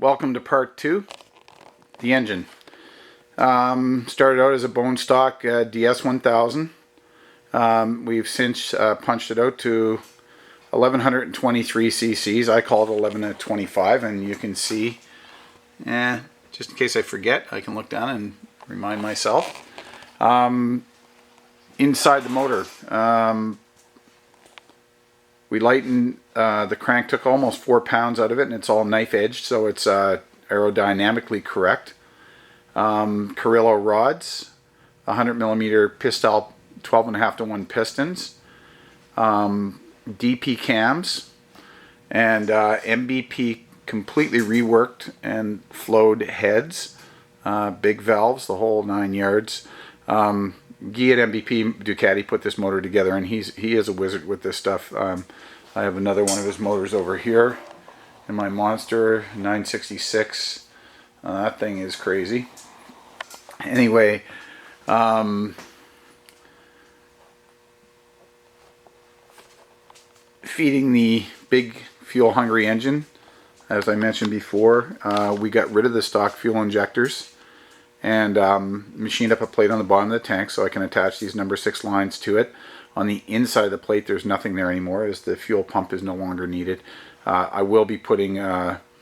Welcome to part 2, the engine. Started out as a bone stock DS1000. We've since punched it out to 1123 cc's. I call it 1125, and you can see, just in case I forget, I can look down and remind myself. Inside the motor, we lightened the crank, took almost 4 pounds out of it, and it's all knife edged, so it's aerodynamically correct. Carrillo rods, 100mm pistol 12.5:1 pistons, DP cams, and MBP completely reworked and flowed heads, big valves, the whole 9 yards. Guy at MBP Ducati put this motor together, and he is a wizard with this stuff. I have another one of his motors over here in my Monster 966. That thing is crazy. Anyway, feeding the big fuel-hungry engine, as I mentioned before, we got rid of the stock fuel injectors and machined up a plate on the bottom of the tank so I can attach these number 6 lines to it. On the inside of the plate there's nothing there anymore, as the fuel pump is no longer needed. I will be putting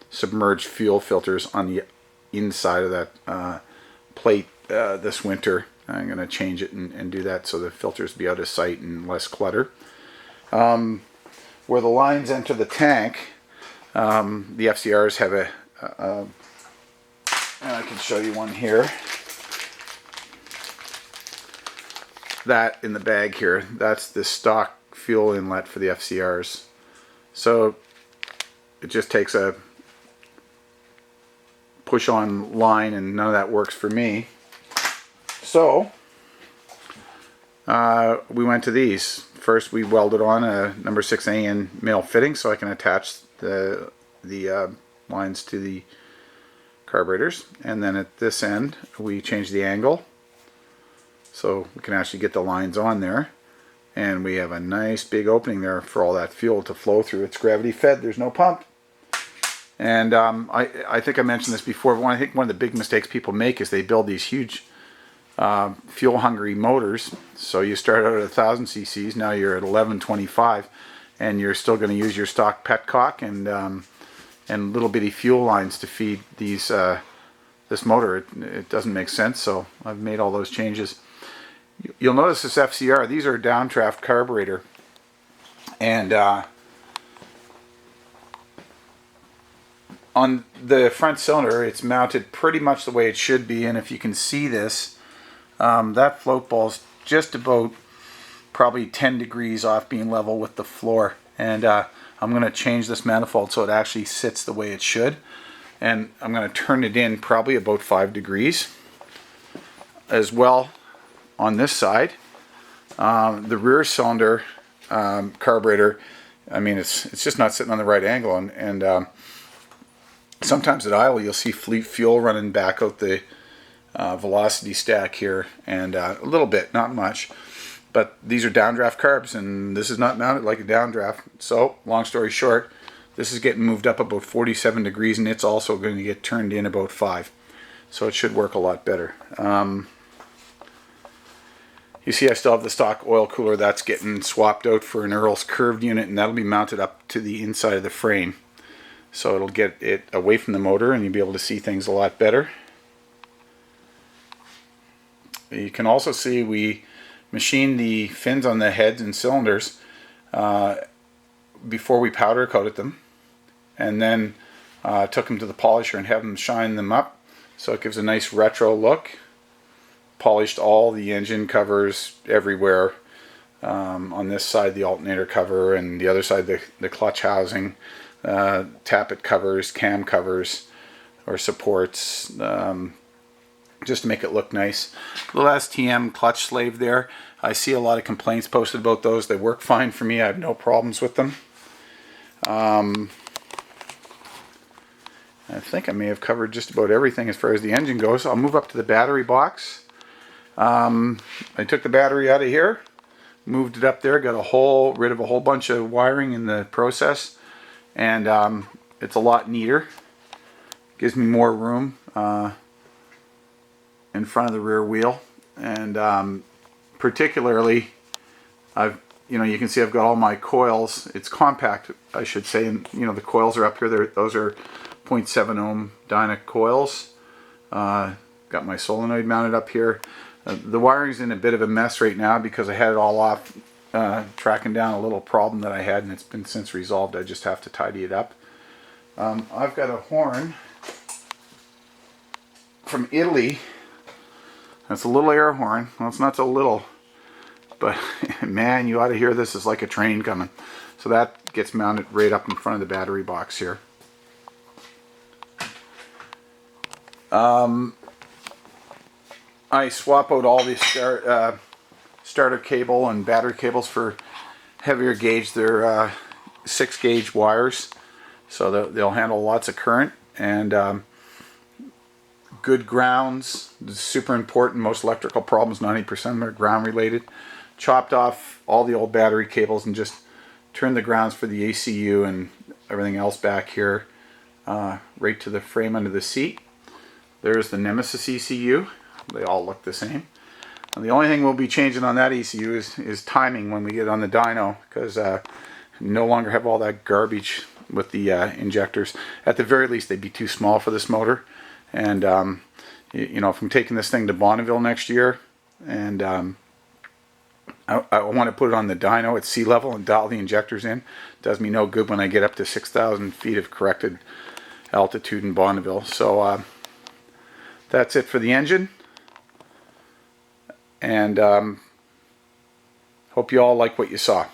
submerged fuel filters on the inside of that plate this winter. I'm going to change it and do that so the filters be out of sight and less clutter. Where the lines enter the tank, the FCRs have and I can show you one here. That in the bag here, that's the stock fuel inlet for the FCRs. So it just takes a push on line, and none of that works for me. So we went to these. First we welded on a number 6A in male fitting so I can attach the lines to the carburetors, and then at this end we changed the angle so we can actually get the lines on there, and we have a nice big opening there for all that fuel to flow through. It's gravity fed, there's no pump. And I think I mentioned this before, but I think one of the big mistakes people make is they build these huge fuel hungry motors. So you start out at 1000 cc's, now you're at 1125, and you're still going to use your stock petcock and little bitty fuel lines to feed these this motor. It doesn't make sense, so I've made all those changes. You'll notice this FCR, these are a downdraft carburetor, and on the front cylinder it's mounted pretty much the way it should be, and if you can see this, that float ball's just about probably 10 degrees off being level with the floor, and I'm going to change this manifold so it actually sits the way it should, and I'm going to turn it in probably about 5 degrees as well on this side. The rear cylinder carburetor, I mean, it's just not sitting on the right angle, and sometimes at idle you'll see fuel running back out the velocity stack here, and a little bit, not much. But these are downdraft carbs, and this is not mounted like a downdraft. So, long story short, this is getting moved up about 47 degrees, and it's also going to get turned in about 5. So it should work a lot better. You see I still have the stock oil cooler. That's getting swapped out for an Earl's curved unit, and that'll be mounted up to the inside of the frame. So it'll get it away from the motor, and you'll be able to see things a lot better. You can also see we machined the fins on the heads and cylinders before we powder coated them, and then took them to the polisher and have them shine them up so it gives a nice retro look. Polished all the engine covers everywhere, on this side the alternator cover, and the other side the clutch housing, tappet covers, cam covers or supports, just to make it look nice. Little STM clutch slave there. I see a lot of complaints posted about those. They work fine for me. I have no problems with them. I think I may have covered just about everything as far as the engine goes. I'll move up to the battery box. I took the battery out of here, moved it up there, got rid of a whole bunch of wiring in the process, and it's a lot neater. Gives me more room in front of the rear wheel, and particularly you can see I've got all my coils. It's compact, I should say, and the coils are up here. Those are 0.7 ohm Dyna coils. Got my solenoid mounted up here. The wiring's in a bit of a mess right now because I had it all off tracking down a little problem that I had, and it's been since resolved. I just have to tidy it up. I've got a horn from Italy. That's a little air horn. Well, it's not so little, but man, you ought to hear this. It's like a train coming. So that gets mounted right up in front of the battery box here. I swap out all the starter cable and battery cables for heavier gauge. They're 6 gauge wires, so they'll handle lots of current, and good grounds. This is super important. Most electrical problems, 90% of them are ground related. Chopped off all the old battery cables and just turned the grounds for the ACU and everything else back here right to the frame under the seat. There's the Nemesis ECU. They all look the same. And the only thing we'll be changing on that ECU is timing when we get on the dyno, because no longer have all that garbage with the injectors. At the very least, they'd be too small for this motor. And if I'm taking this thing to Bonneville next year, and I want to put it on the dyno at sea level and dial the injectors in, it does me no good when I get up to 6,000 feet of corrected altitude in Bonneville. So that's it for the engine. And hope you all like what you saw.